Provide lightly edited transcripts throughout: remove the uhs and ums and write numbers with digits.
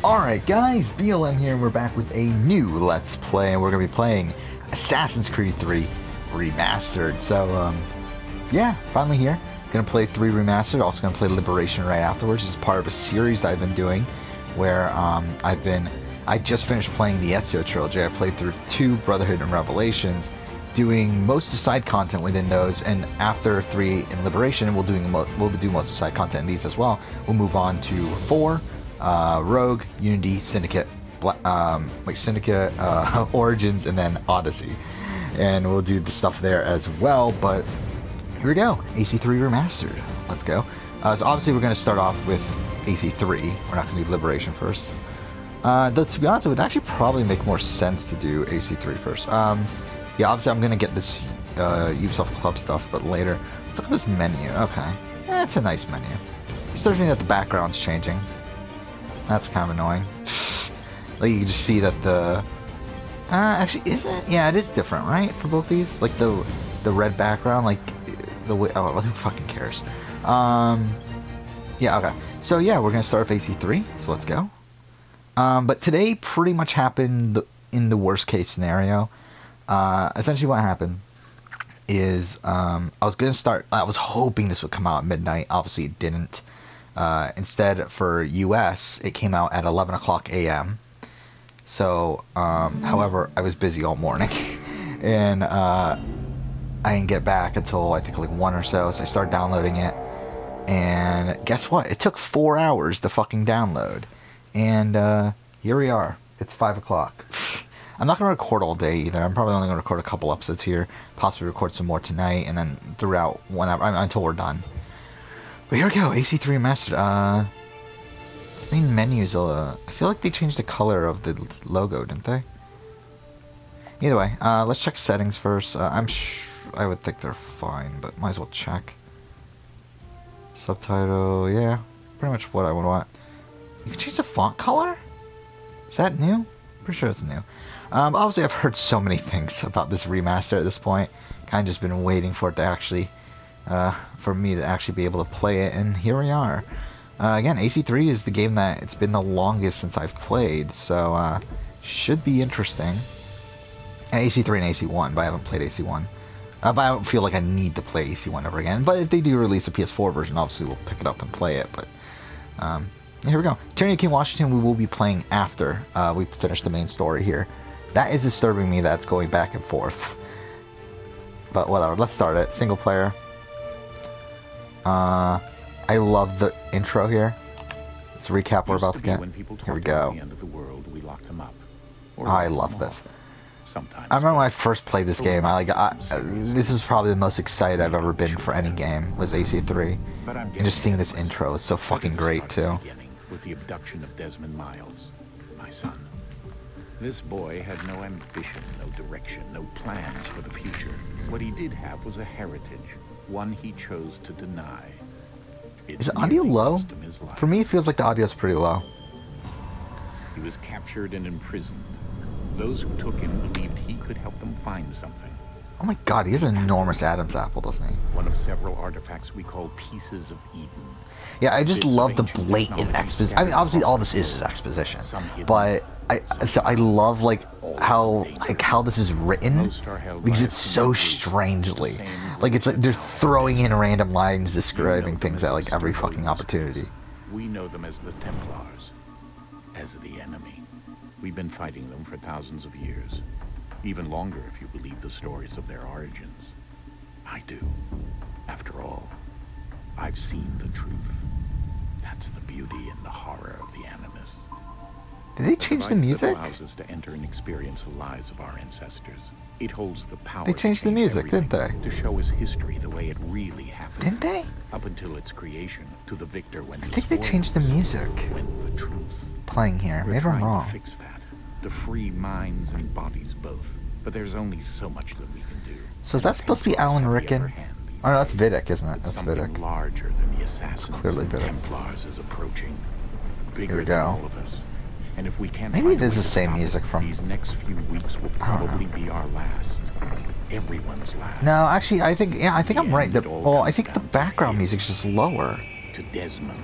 Alright guys, BLM here and we're back with a new Let's Play, and we're going to be playing Assassin's Creed 3 Remastered. So, yeah, finally here. Going to play 3 Remastered, also going to play Liberation right afterwards. It's part of a series that I've been doing where I just finished playing the Ezio trilogy. I played through 2 Brotherhood and Revelations, doing most of the side content within those, and after 3 in Liberation, we'll do most of the side content in these as well. We'll move on to 4. Rogue, Unity, Syndicate, Origins, and then Odyssey, and we'll do the stuff there as well. But here we go, AC3 Remastered. Let's go. So obviously we're going to start off with AC3. We're not going to do Liberation first. Though to be honest, it would actually probably make more sense to do AC3 first. Yeah, obviously I'm going to get this Ubisoft Club stuff, but later. Let's look at this menu. Okay, it's a nice menu. It stirs me that the background's changing. That's kind of annoying. Like, you can just see that the... actually, is it? Yeah, it is different, right? For both these? Like, the red background, like, the way... Oh, who fucking cares? Yeah, okay. So, yeah, we're gonna start with AC3, so let's go. But today pretty much happened in the worst case scenario. Essentially what happened is, I was hoping this would come out at midnight. Obviously it didn't. Instead, for US, it came out at 11 o'clock a.m. So, however, I was busy all morning, and I didn't get back until I think like 1 or so. So I started downloading it, and guess what? It took 4 hours to fucking download, and here we are. It's 5 o'clock. I'm not gonna record all day either. I'm probably only gonna record a couple episodes here, possibly record some more tonight, and then throughout whenever until we're done. But here we go, AC3 Remastered. This main menu's I feel like they changed the color of the logo, didn't they? Either way, let's check settings first. I would think they're fine, but might as well check. Subtitle, yeah, pretty much what I would want. You can change the font color? Is that new? Pretty sure it's new. Obviously I've heard so many things about this remaster at this point. Kind of just been waiting for it to actually... for me to actually be able to play it, and here we are. Again, AC3 is the game that it's been the longest since I've played, so should be interesting. And AC3 and AC1, but I haven't played AC1. But I don't feel like I need to play AC1 ever again. But if they do release a PS4 version, obviously we'll pick it up and play it. But here we go. Tyranny of King Washington we will be playing after we finish the main story here. That is disturbing me that it's going back and forth. But whatever, let's start it. Single player. I love the intro here. Let's recap what we're about to get. Here we go. I love this. I remember when I first played this game, this was probably the most excited I've ever been for any game, was AC3. And just seeing this intro is so fucking great too. With the abduction of Desmond Miles, my son. This boy had no ambition, no direction, no plans for the future. What he did have was a heritage. One he chose to deny. Is the audio low? For me, it feels like the audio is pretty low. He was captured and imprisoned. Those who took him believed he could help them find something. Oh my god, he has an enormous Adam's apple, doesn't he? One of several artifacts we call Pieces of Eden. Yeah, I just love the blatant exposition. I mean, obviously all this is exposition, but I love how this is written, because it's so strangely, like it's like they're throwing in random lines describing things at like every fucking opportunity. We know them as the Templars, as the enemy. We've been fighting them for thousands of years, even longer if you believe the stories of their origins. I do. After all, I've seen the truth. That's the beauty and the horror of the Animus. Did they change the music? Allows us to enter and experience the lives of our ancestors. It holds the power. They changed the music, didn't they? To show us history the way it really happened. Didn't they? Up until its creation, to the victor when I think they changed the music. Went the truth. Playing here. Maybe I'm wrong. To fix that, to free minds and bodies both. But there's only so much that we can do. So is that supposed to be Alan Rickman? Oh no, that's Vidic, isn't it? That's Vidic. Larger than the assassins. Clearly Vidic. Templars is approaching. Bigger Here we than go. all of us. And if we can't maybe it is the same music from... These next few weeks will probably be our last. Everyone's last. No, actually, I think I'm right. Well, I think the background music's just lower. To Desmond.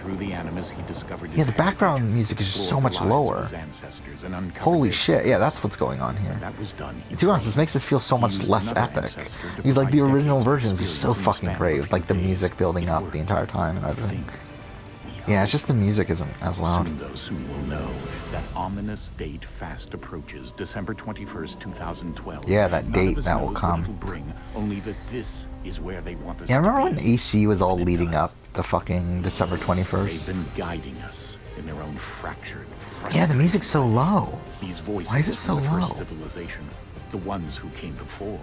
through the Animus, he discovered his Yeah, the heritage, background music is just so explored much the lives of lower. his ancestors, and uncovered Holy their shit, yeah, secrets. that's what's going on here. When that was done, he And to be honest, this trained. makes this feel so He much used less another epic. ancestor to Because like the provide original decades of versions are so experience in the fucking span of a great, with few like the days. music building It up worked. the entire time and We everything. think. Yeah, it's just the music isn't as loud. Soon we'll know that ominous date fast approaches, December 21st, 2012. Yeah, that None date of us that will knows come. what it'll bring, only that this is where they want us Yeah, I to remember be. when AC was all When it leading does. up the fucking December They've 21st? been guiding us in their own fractured, Yeah, the music's so low. These voices Why is it so from the first low? civilization, the ones who came before,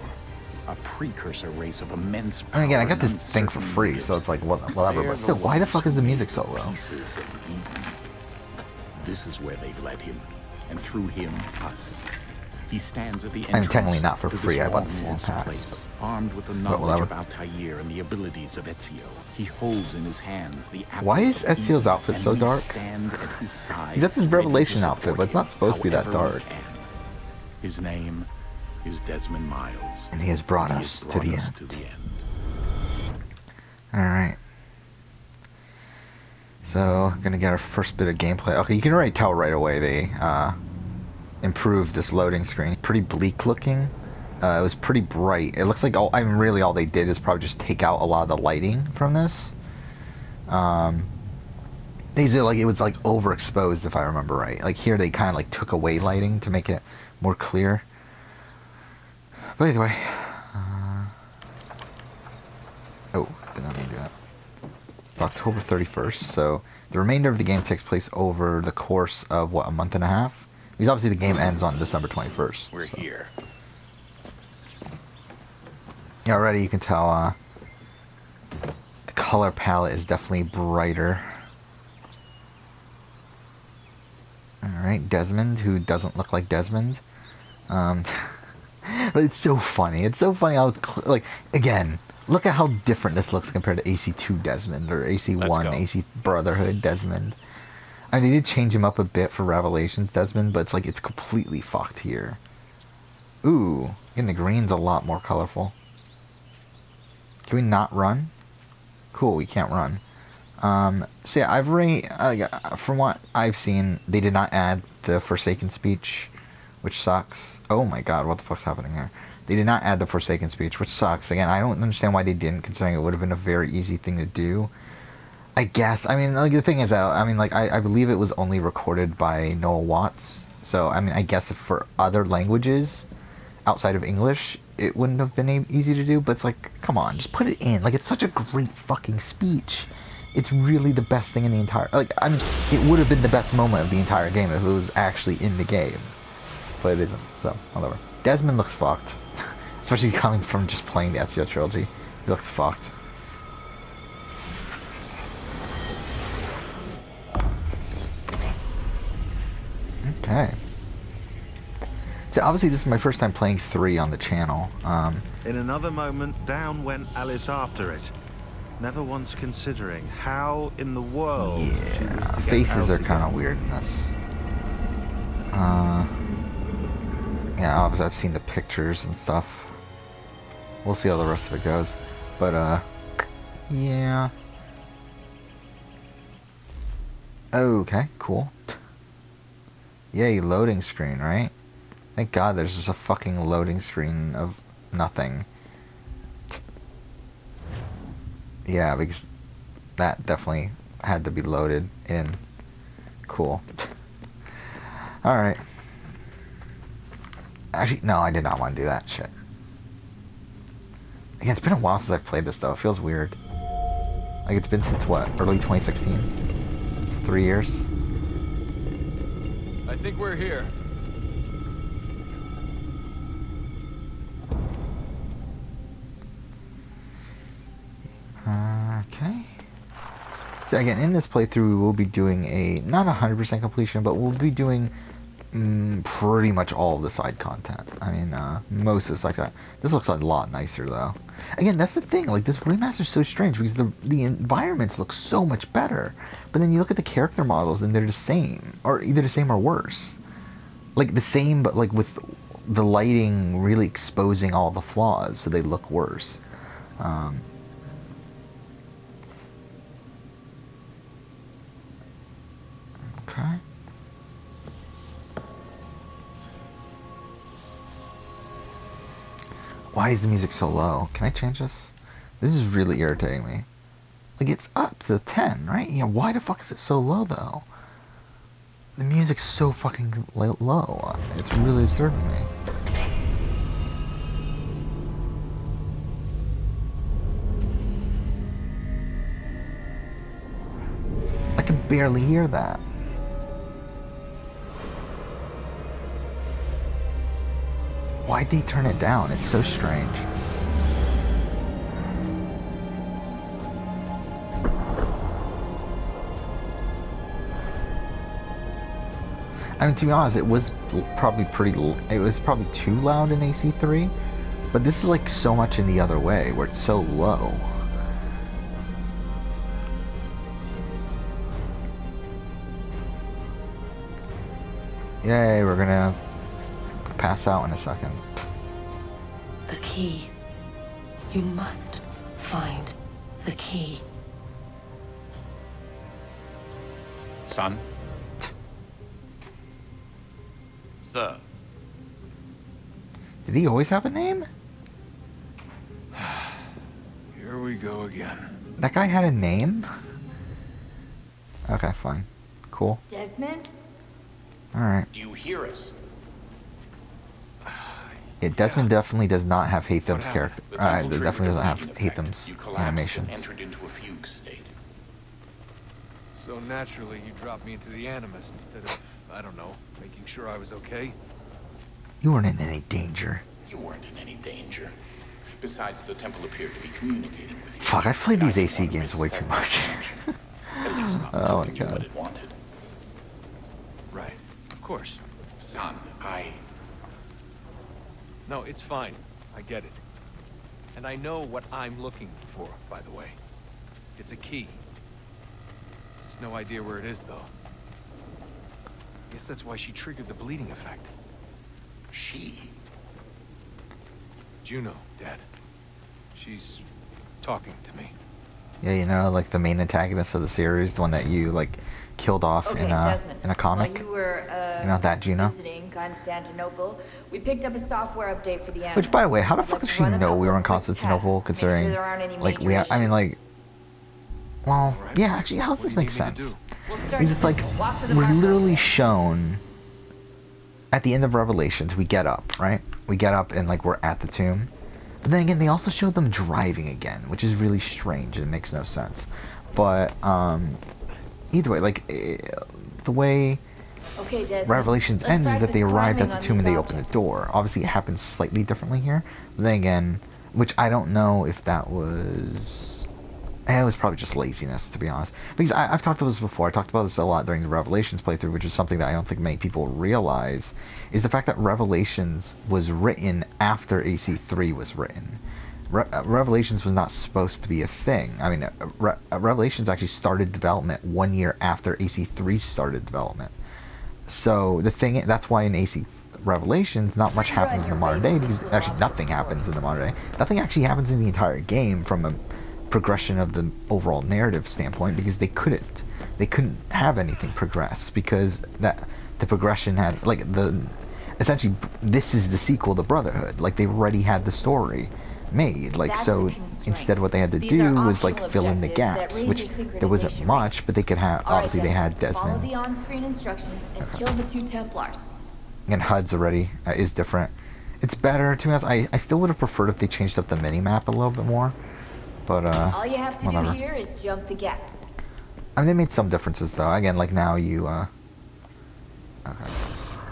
a precursor race of immense power. And again, I got and this thing for uncertain free, motives. so it's like whatever. They're But still, the why the ones fuck is who the made music so low? Pieces of Eden. This is where they've led him, and through him, us. He stands at the entrance. technically not for to free, this I bought the long season lost pass, place. Armed with the but knowledge whatever. of Altair and the abilities of Ezio, he holds in his hands the apple Why is of Ezio's Eden, outfit and so we dark? stand at his side, That's his ready to Revelation outfit, support but it's not him supposed to be that however we dark. can. His name is Desmond Miles. And he has brought and he us has to brought the us end. to the end. Alright. So, gonna get our first bit of gameplay. Okay, you can already tell right away they improved this loading screen. Pretty bleak looking. It was pretty bright. It looks like really all they did is probably just take out a lot of the lighting from this. They did it was like overexposed if I remember right. Like here they kind of like took away lighting to make it more clear. But anyway, oh, did not mean to do that. It's October 31st, so the remainder of the game takes place over the course of what, a month and a half? Because obviously the game ends on December 21st. We're so. here. Yeah, already you can tell the color palette is definitely brighter. Alright, Desmond, who doesn't look like Desmond. But it's so funny. It's so funny how, like, again, look at how different this looks compared to AC2 Desmond or AC1, AC Brotherhood Desmond. I mean, they did change him up a bit for Revelations Desmond, but it's like, it's completely fucked here. Ooh, and the green's a lot more colorful. Can we not run? Cool, we can't run. So yeah, I've already, from what I've seen, they did not add the Forsaken speech, which sucks. Oh my god, what the fuck's happening there? They did not add the Forsaken speech, which sucks. Again, I don't understand why they didn't, considering it would have been a very easy thing to do. I guess, I mean, like, the thing is, I mean, like, I believe it was only recorded by Noah Watts, so, I mean, I guess if for other languages, outside of English, it wouldn't have been easy to do, but it's like, come on, just put it in. Like, it's such a great fucking speech. It's really the best thing in the entire... Like, I mean, it would have been the best moment of the entire game if it was actually in the game. But it isn't, so, whatever. Desmond looks fucked. Especially coming from just playing the Ezio trilogy. He looks fucked. Okay. So obviously this is my first time playing 3 on the channel. In another moment, down went Alice after it, never once considering how in the world she was to Yeah, get faces out are kind of again. weird in this. Yeah, obviously I've seen the pictures and stuff. We'll see how the rest of it goes. But, yeah. Okay, cool. Yay, loading screen, right? Thank God there's just a fucking loading screen of nothing. Yeah, because that definitely had to be loaded in. Cool. Alright. Actually, no, I did not want to do that shit. Again, it's been a while since I've played this, though. It feels weird. Like, it's been since, what, early 2016? So 3 years? I think we're here. Okay. So again, in this playthrough, we will be doing a, not 100% completion, but we'll be doing pretty much all of the side content. I mean, most of the side content. This looks a lot nicer, though. Again, that's the thing. Like, this remaster is so strange because the environments look so much better, but then you look at the character models and they're the same, or either the same or worse. Like the same, but like with the lighting really exposing all the flaws, so they look worse. Okay. Why is the music so low? Can I change this? This is really irritating me. Like, it's up to 10, right? Yeah, why the fuck is it so low, though? The music's so fucking low. It's really disturbing me. I can barely hear that. Why'd they turn it down? It's so strange. I mean, to be honest, it was probably it was probably too loud in AC3, but this is like so much in the other way, where it's so low. Yay, we're gonna pass out in a second. The key. You must find the key. Son? Sir. Did he always have a name? Here we go again. That guy had a name? Okay, fine. Cool. Desmond? Alright. Do you hear us? Yeah, Desmond definitely does not have Hatham's character. Definitely Definitely doesn't have Hatham's animations. Entered into a fugue state. So naturally, you dropped me into the Animus instead of, I don't know, making sure I was okay? You weren't in any danger. You weren't in any danger. Besides, the temple appeared to be communicating with you. Fuck, I've played these AC games way too much. At least not Oh my telling you God. what it wanted. Right. Of course. Son, No, it's fine. I get it. And I know what I'm looking for, by the way. It's a key. There's no idea where it is, though. Guess that's why she triggered the bleeding effect. She? Juno, Dad. She's talking to me. Yeah, you know, like the main antagonist of the series, the one that you like killed off Okay, in Desmond. a comic. While you were, You know that, Juno? visiting Constantinople, we picked up a software update for the Animus. Which, by the way, how the We'd fuck like does to she run a know we were in couple quick Constantinople? tests to make sure Considering, there aren't any like, major I mean, like, issues. well, Right. yeah, actually, how does What this do you make need me to sense? do? We'll start Because it's like simple. Walk to the we're mark literally over. shown at the end of Revelations. We get up, right? We get up and like we're at the tomb. But then again, they also showed them driving again, which is really strange and makes no sense. But either way, like the way Okay, Desmond. Revelations let's ends is that practice they arrived at climbing the on tomb and these they open the objects. door. Obviously, it happens slightly differently here. But then again, which I don't know if that was. It was probably just laziness, to be honest. Because I've talked about this before. I talked about this a lot during the Revelations playthrough, which is something that I don't think many people realize, is the fact that Revelations was written after AC3 was written. Revelations was not supposed to be a thing. I mean, Revelations actually started development 1 year after AC3 started development. So the thing, that's why in AC Revelations, not much happens in the modern day, because actually nothing happens in the modern day. Nothing actually happens in the entire game from a progression of the overall narrative standpoint, because they couldn't have anything progress, because that the progression had like essentially this is the sequel to Brotherhood. Like they already had the story made, like That's so a constraint. instead what they had to These do are was like optional fill in the objectives that gaps, raise which your there wasn't synchronization much, but they could have All right, obviously they had Follow Desmond the on-screen instructions and kill the 2 Templars. and HUD's already is different. It's better, to be honest. I still would have preferred if they changed up the mini-map a little bit more. But, All you have to whatever. do here is jump the gap. I mean, they made some differences, though. Again, like now you, okay.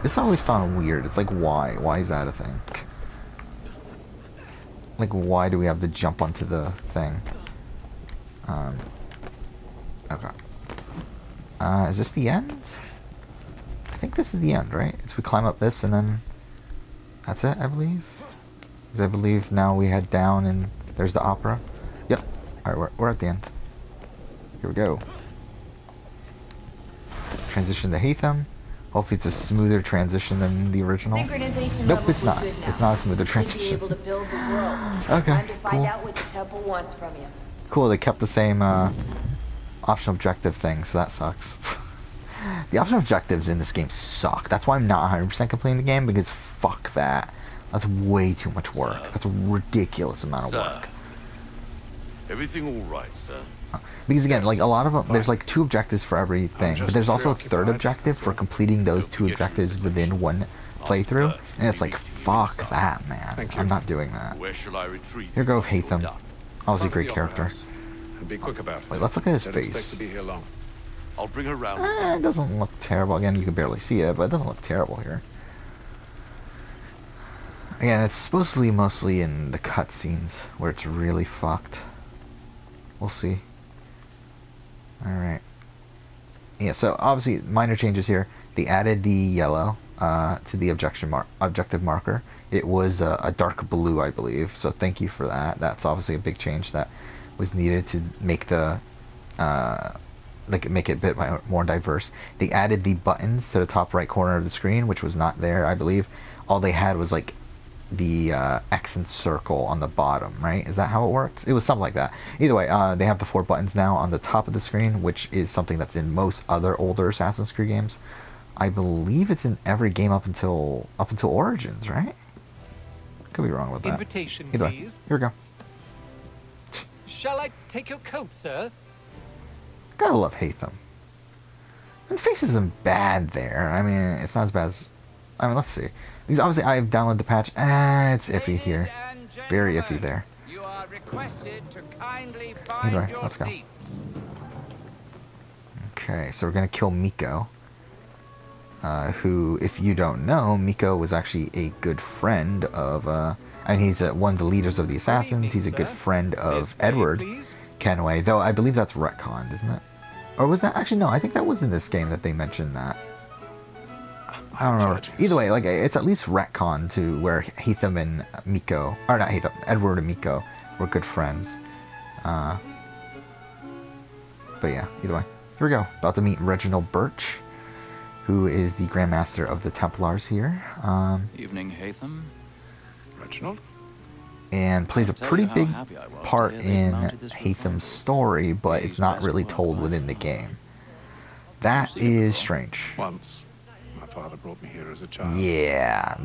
This I always found weird. It's like, why? Why is that a thing? Like, why do we have to jump onto the thing? Okay. Is this the end? I think this is the end, right? So we climb up this and then that's it, I believe? Because I believe now we head down and there's the opera. Yep. Alright, we're at the end. Here we go. Transition to Hatham. Hopefully it's a smoother transition than the original. Synchronization Nope, levels it's not. look good now. It's not a smoother You should transition. be able to build the world. Okay, Time to find cool. out what the temple wants from you. Cool, they kept the same optional objective thing, so that sucks. The optional objectives in this game suck. That's why I'm not 100% completing the game, because fuck that. That's way too much work. That's a ridiculous amount of work. Everything all right, sir? Because again, like a lot of them, there's like 2 objectives for everything, but there's also a 3rd objective for completing those 2 objectives within one playthrough, and it's like, fuck that, man. I'm not doing that. Where shall I retreat? Here go with Hatham. Obviously a great character. Be quick about it. Wait, let's look at his Don't expect face. to be here long. I'll bring her round. It doesn't look terrible. Again, you can barely see it, but it doesn't look terrible here. Again, it's supposedly mostly in the cutscenes where it's really fucked. We'll see. Alright. Yeah, so obviously minor changes here. They added the yellow to the objective marker. It was a dark blue, I believe, so thank you for that. That's obviously a big change that was needed to make the make it a bit more diverse. They added the buttons to the top right corner of the screen, which was not there, I believe. All they had was like the X and circle on the bottom, right? Is that how it works? It was something like that. Either way, they have the 4 buttons now on the top of the screen, which is something that's in most other older Assassin's Creed games. I believe it's in every game up until Origins, right? Could be wrong with that. Invitation, Either way, please. here we go. Shall I take your coat, sir? Gotta love Hatham. And the face isn't bad there. I mean, it's not as bad as... I mean, let's see. Because obviously I've downloaded the patch. It's iffy here. Very iffy there. You are requested to kindly Anyway, find your let's go. seats. Okay, so we're gonna kill Miko. Who, if you don't know, Miko was actually a good friend of... I mean, he's one of the leaders of the Assassins. He's a good friend of Edward Kenway. Though I believe that's retconned, isn't it? Or was that... Actually, no, I think that was in this game that they mentioned that. I don't remember. Either way, like, it's at least retcon to where Hatham and Miko, or not Hatham, Edward and Miko were good friends. But yeah, either way. Here we go. About to meet Reginald Birch, who is the Grand Master of the Templars here. Evening, Hatham. Reginald? And plays a pretty big part in Hatham's story, but it's not really told within the game. That is strange. Once, my father brought me here as a child. Yeah,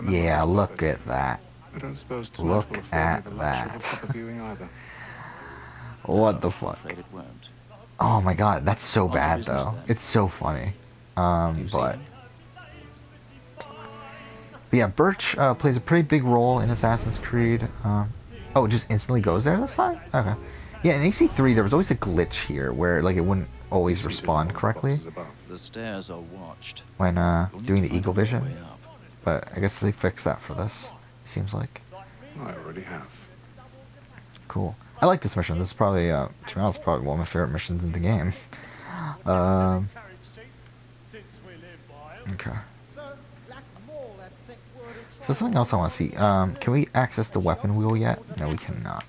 yeah, look at that. I don't suppose Look tonight will afford at me the luxury of a that. proper viewing either. What the fuck? Afraid it won't. Oh my god, that's so On to bad business, though. then. It's so funny. You see But him? yeah, Birch plays a pretty big role in Assassin's Creed. Oh, it just instantly goes there this time? Okay. Yeah, in AC3 there was always a glitch here where like it wouldn't always respond correctly The stairs are watched. when You'll need doing to the find Eagle a way Vision. up. But I guess they fixed that for this, it seems like. I already have. Cool. I like this mission. This is probably, to be honest, probably one of my favorite missions in the game. Okay. So something else I want to see. Can we access the weapon wheel yet? No, we cannot.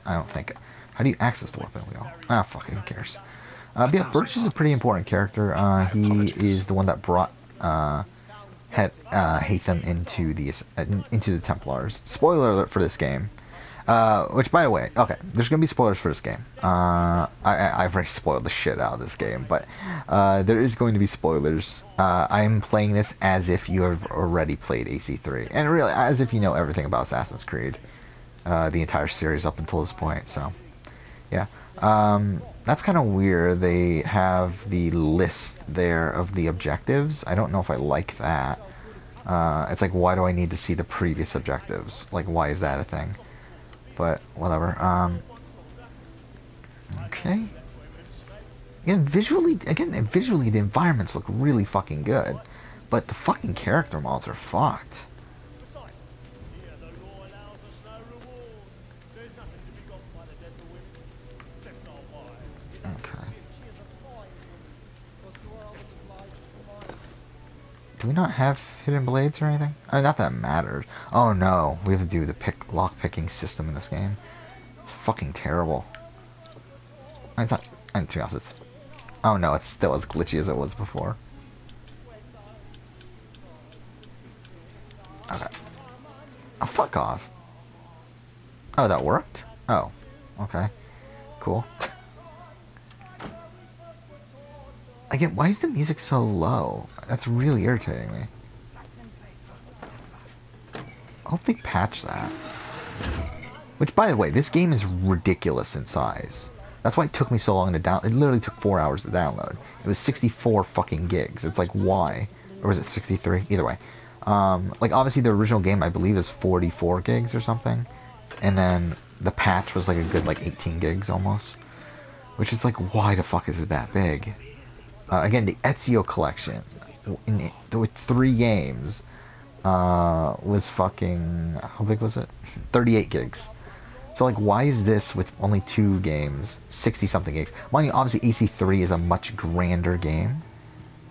I don't think. How do you access the weapon wheel? Ah, fuck it, who cares? But yeah, Birch is a pretty important character. He is the one that brought Hatham into the Templars. Spoiler alert for this game. Which, by the way, okay, there's gonna be spoilers for this game. I've already spoiled the shit out of this game, but there is going to be spoilers. I'm playing this as if you have already played AC3, and really as if you know everything about Assassin's Creed, the entire series up until this point. So, yeah, that's kind of weird. They have the list there of the objectives. I don't know if I like that. It's like, why do I need to see the previous objectives? Like, why is that a thing? But whatever. Okay. Again, visually, the environments look really fucking good, but the fucking character models are fucked. Okay. Do we not have hidden blades or anything? Not that it matters. Oh no, we have to do the lock picking system in this game. It's fucking terrible. It's not. And to be honest, it's. Oh no, it's still as glitchy as it was before. Okay. Oh, fuck off. Oh, that worked? Oh. Okay. Cool. Again, why is the music so low? That's really irritating me. I hope they patch that. Which, by the way, this game is ridiculous in size. That's why it took me so long to download. It literally took 4 hours to download. It was 64 fucking gigs. It's like, why? Or was it 63? Either way. Like, obviously the original game, I believe, is 44 gigs or something. And then the patch was like a good, like, 18 gigs almost. Which is like, why the fuck is it that big? Again, the Ezio collection, with 3 games, was fucking, how big was it? 38 gigs. So, like, why is this with only 2 games, 60-something gigs? Mind you, obviously, AC3 is a much grander game.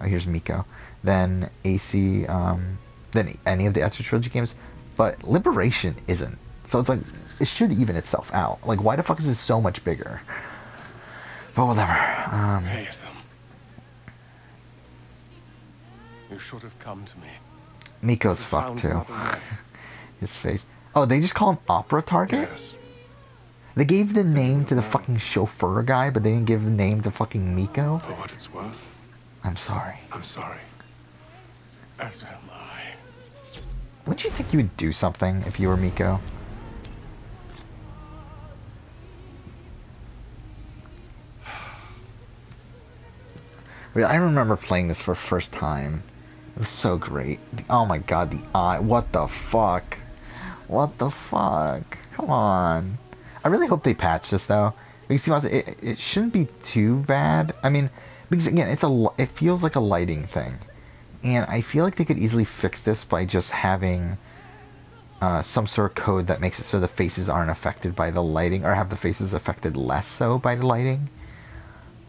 Oh, here's Miko. Than than any of the Ezio Trilogy games. But Liberation isn't. So it's like, it should even itself out. Like, why the fuck is this so much bigger? But whatever. You should have come to me. Miko's fucked, too. His face. Oh, they just call him Opera Target? Yes. They gave the name to the fucking chauffeur guy, but they didn't give the name to fucking Miko? For what it's worth. I'm sorry. I'm sorry. As am I. Wouldn't you think you would do something if you were Miko? I remember playing this for the first time. It was so great. Oh my god, the eye. What the fuck? What the fuck? Come on. I really hope they patch this though. Because it shouldn't be too bad. I mean, because again, it feels like a lighting thing. And I feel like they could easily fix this by just having some sort of code that makes it so the faces aren't affected by the lighting, or have the faces affected less so by the lighting.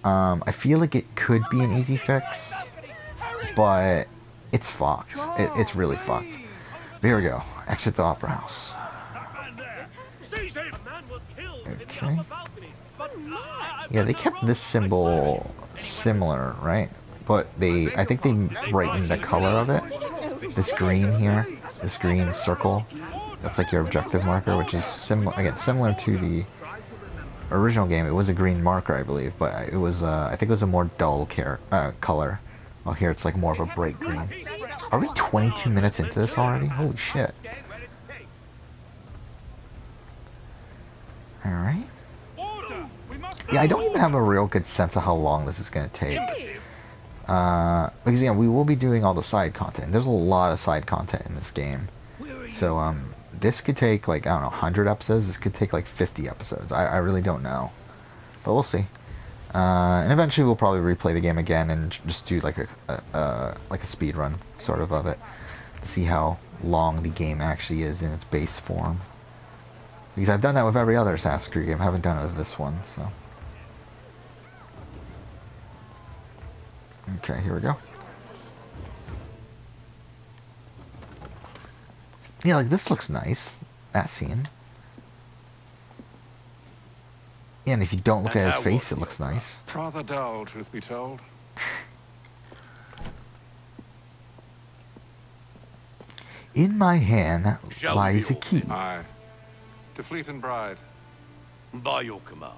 I feel like it could be an easy fix, but it's fucked. It's really fucked. But here we go. Exit the Opera House. Okay. Yeah, they kept this symbol similar, right? But I think they brightened the color of it. This green here, this green circle, that's like your objective marker, which is similar to the original game. It was a green marker, I believe, but it was I think it was a more dull color. Oh, here it's like more of a bright green. Are we 22 minutes into this already? Holy shit. Alright. Yeah, I don't even have a real good sense of how long this is going to take. Because, yeah, we will be doing all the side content. There's a lot of side content in this game. So, this could take, like, I don't know, 100 episodes. This could take, like, 50 episodes. I really don't know. But we'll see. And eventually we'll probably replay the game again and just do, like, a speed run, sort of it. To see how long the game actually is in its base form. Because I've done that with every other Assassin's Creed game. I haven't done it with this one, so. Okay, here we go. Yeah, like, this looks nice. That scene. Yeah, and if you don't look at his face, it looks nice. Rather dull, truth be told. In my hand lies a key. Aye. To Fleet and Bride. By your command.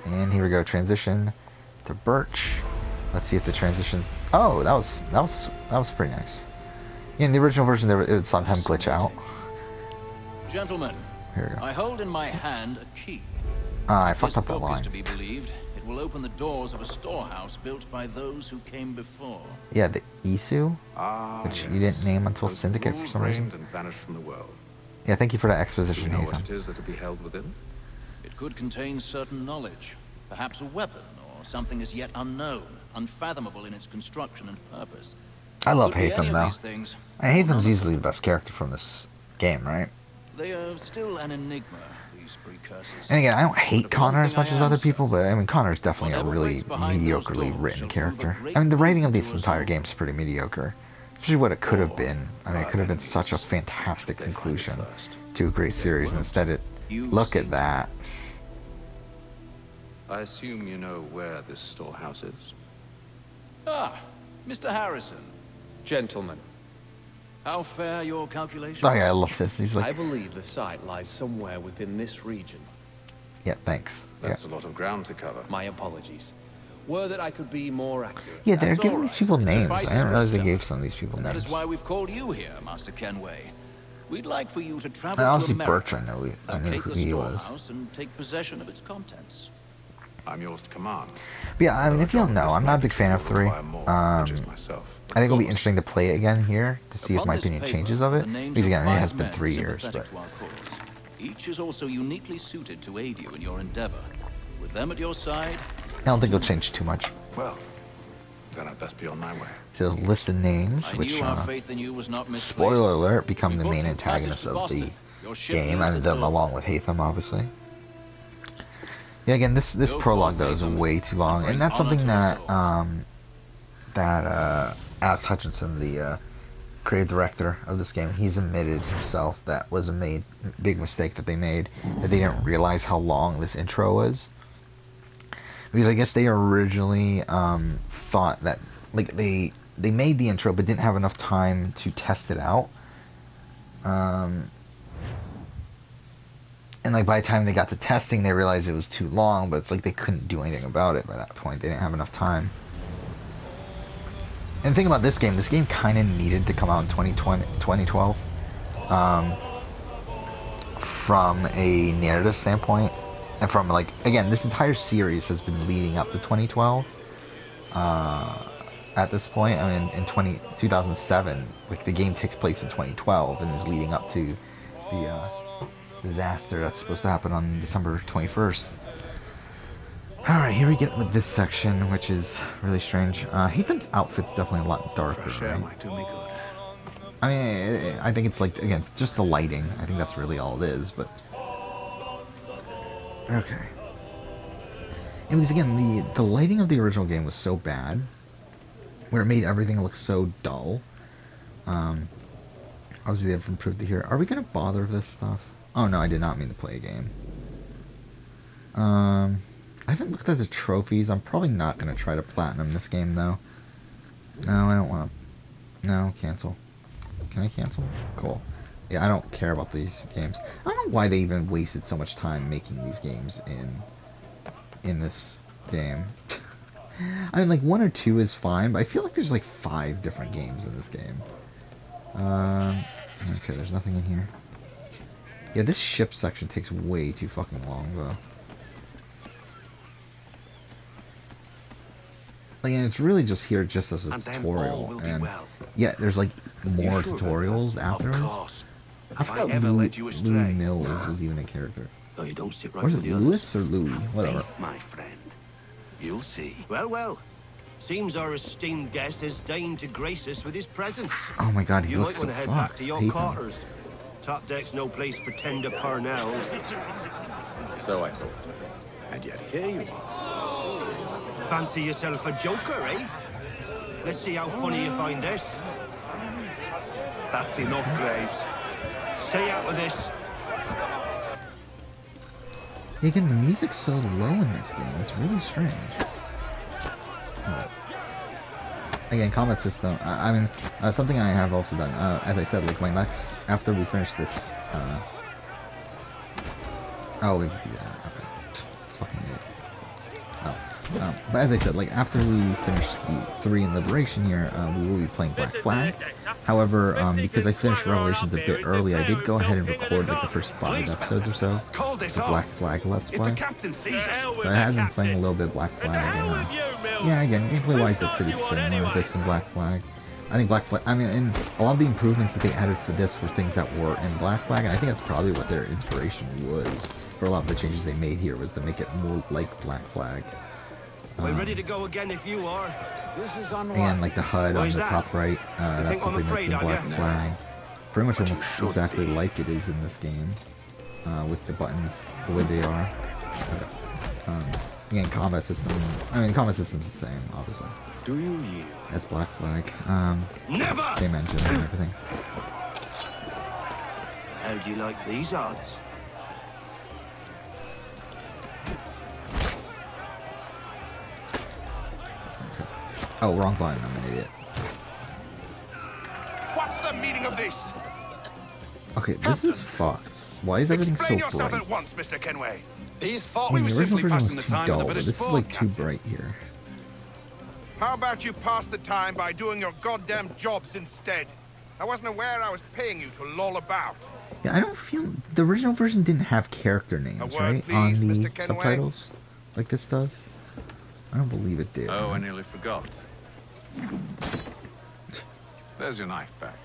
And here we go, transition to Birch. Let's see if the transitions. Oh, that was pretty nice. In the original version, it would sometimes glitch out. Gentlemen, Here we go. I hold in my hand a key. I fucked up that This book line. is to be believed. It will open the doors of a storehouse built by those who came before. Yeah, the Isu, Ah, which yes. you didn't name until Those Syndicate for rules some reason. reigned and vanished from the world. Yeah, thank you for that Do exposition, you know what Nathan. it is that will be held within? It could contain certain knowledge, perhaps a weapon or something as yet unknown, unfathomable in its construction and purpose. I love Could be any Hatham, of though. these things, And or Hatham's none of easily them. the best character from this game, right? They are still an enigma, these precursors. And again, I don't hate But of one Connor as thing I much as am other people, but certain. I mean, Connor's definitely a Whatever really waits behind those mediocrely doors written shall prove a character. great I mean, the writing of boon this to us entire all. game is pretty mediocre. Especially what it could have been. I mean, it could have been such a fantastic They find it conclusion first. to a great series. won't. Instead, You look seem at that. I assume you know where this storehouse is? Ah, Mr. Harrison. Gentlemen, How fair your calculations? Oh yeah, I love this. He's I like, believe the site lies somewhere within this region. yeah, thanks. Yeah. That's a lot of ground to cover. My apologies. were that I could be more accurate. Yeah, they're That's giving all these right. people It names. suffices I didn't for a realize they start. gave some of these people And that names. is why we've called you here, Master Kenway. We'd like for you to travel And to obviously America, Birch, I knew locate who the he was. storehouse, and take possession of its contents. I'm yours to command. But yeah, I mean, if you don't know, I'm not a big fan of 3. Just myself. I think it'll be interesting to play it again here to see if Upon my this opinion paper, changes of it. the names Because of again, it 5 has been men 3 years, sympathetic but to our cause. Each is also uniquely suited to aid you in your endeavor. With them at your side, I don't think it'll change too much. Well, then I'd best be on my way. So list of names, I which, knew our faith in you was not misplaced. spoiler alert, become We the booked main you passage antagonists to of Boston. the Your ship game, leaves and at them dawn. along with Hatham, obviously. Yeah, again, this Go prologue forth, though is Hatham, way too long, and bring and that's honor something to us that all. Alex Hutchinson, the creative director of this game, he's admitted himself that was a big mistake that they made, that they didn't realize how long this intro was. Because I guess they originally thought that, like, they made the intro but didn't have enough time to test it out. And like by the time they got to testing, they realized it was too long, but it's like they couldn't do anything about it by that point. They didn't have enough time. And the thing about this game kind of needed to come out in 2012. From a narrative standpoint, and from, like, again, this entire series has been leading up to 2012. At this point, I mean, in 2007, like, the game takes place in 2012 and is leading up to the disaster that's supposed to happen on December 21st. Alright, here we get with this section, which is really strange. Hatham's outfit's definitely a lot darker, Fresh air right? might do me good. I mean, I think it's like, again, it's just the lighting. I think that's really all it is, but... Okay. And because, again, the lighting of the original game was so bad, where it made everything look so dull. Obviously, they've improved it here. Are we going to bother with this stuff? Oh, no, I did not mean to play a game. I haven't looked at the trophies. I'm probably not going to try to platinum this game, though. No, I don't want to... No, cancel. Can I cancel? Cool. Yeah, I don't care about these games. I don't know why they even wasted so much time making these games in this game. I mean, like, 1 or 2 is fine, but I feel like there's like 5 different games in this game. Okay, there's nothing in here. Yeah, this ship section takes way too fucking long, though. Like, and it's really just here just as a tutorial, and yeah, there's like more tutorials afterwards. I forgot Louis Mills was even a character. Oh, you don't sit right Or is with it the Lewis others. or Louis? Whatever. Faith, my friend. You'll see. Well, well. Seems our esteemed guest has deigned to grace us with his presence. Oh my god, he You looks might so want to head back fucked. to your Hate him. quarters. Top deck's no place for tender parnells. So I thought. And yet here you are. Fancy yourself a joker, eh? Let's see how funny you find this. That's enough, Graves. Stay out of this. Yeah, again, the music's so low in this game. It's really strange. Alright. Again, combat system. I mean, something I have also done. As I said, like my next, after we finish this. Oh, we have to do that. Okay. Fucking idiot. Oh. But as I said, like after we finish the 3 in Liberation here, we will be playing Black Flag. However, because I finished Revelations a bit early, I did go ahead and record like the first 5 episodes or so of Black Flag Let's Play. So I have been playing a little bit of Black Flag, and yeah, again, gameplay-wise, they're pretty similar, this and Black Flag. I think Black Flag, I mean, and a lot of the improvements that they added for this were things that were in Black Flag, and I think that's probably what their inspiration was for a lot of the changes they made here, was to make it more like Black Flag. We're ready to go again if you are. This is unwise. And like the HUD on the top right, that's think I'm something that's afraid, in are Black ya? Flag. Pretty much But you almost should exactly be. like it is in this game, with the buttons the way they are. Again, combat system. I mean, combat system's the same, obviously, Do you yield? as Black Flag. Never! Same engine and everything. How do you like these odds? Oh, wrong button. I'm an idiot. What's the meaning of this? Okay, this is fucked. Why is everything Explain so yourself bright? at once, Mr. Kenway. These thought I we mean, were the original simply version passing was the too time dull, with a but bit of this is sport, like too Captain. bright here. How about you pass the time by doing your goddamn jobs instead? I wasn't aware I was paying you to loll about. Yeah, I don't feel the original version didn't have character names, right? Please, on the Mr. Kenway. subtitles, like this does. I don't believe it did. Oh, right? I nearly forgot. There's your knife back.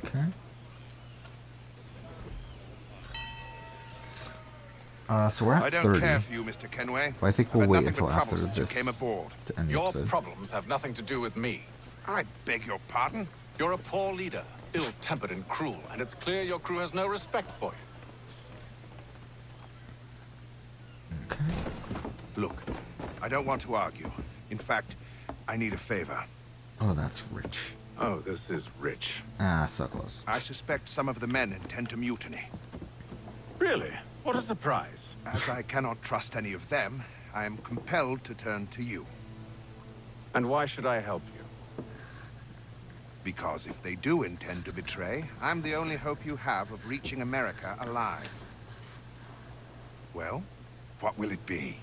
Okay. So we're at 30. I don't care for you, Mr. Kenway. Well, I think we'll wait until after this you came aboard. to end the Your episode. problems have nothing to do with me. I beg your pardon? You're a poor leader, ill-tempered and cruel, and it's clear your crew has no respect for you. Okay. Look, I don't want to argue. In fact, I need a favor. Oh, that's rich. Oh, this is rich. Ah, so close. I suspect some of the men intend to mutiny. Really? What a surprise. As I cannot trust any of them, I am compelled to turn to you. And why should I help you? Because if they do intend to betray, I'm the only hope you have of reaching America alive. Well, what will it be?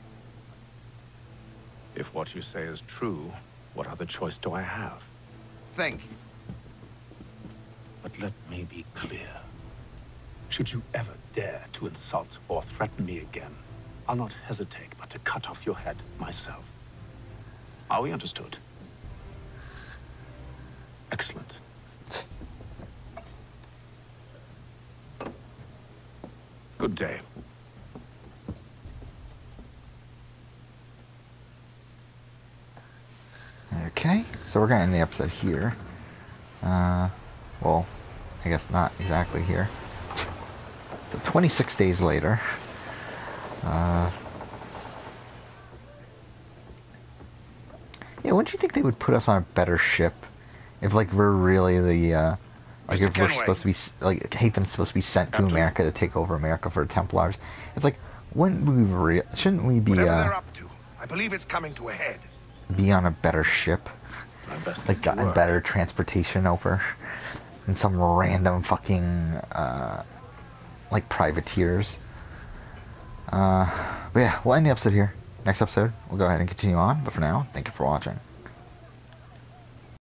If what you say is true, what other choice do I have? Thank you. But let me be clear. Should you ever dare to insult or threaten me again, I'll not hesitate but to cut off your head myself. Are we understood? Excellent. Good day. Okay, so we're gonna end the episode here. Well, I guess not exactly here. So 26 days later. Yeah, wouldn't you think they would put us on a better ship if, like, we're really the, like, Mr. if we're Kenway. supposed to be, like, Hatham's supposed to be sent to Captain. America to take over America for Templars? It's like, wouldn't we, shouldn't we be, Whatever they're up to, I believe it's coming to a head. be on a better ship? My best Like, gotten better transportation over than some random fucking, like, privateers. But yeah, we'll end the episode here. Next episode, we'll go ahead and continue on. But for now, thank you for watching.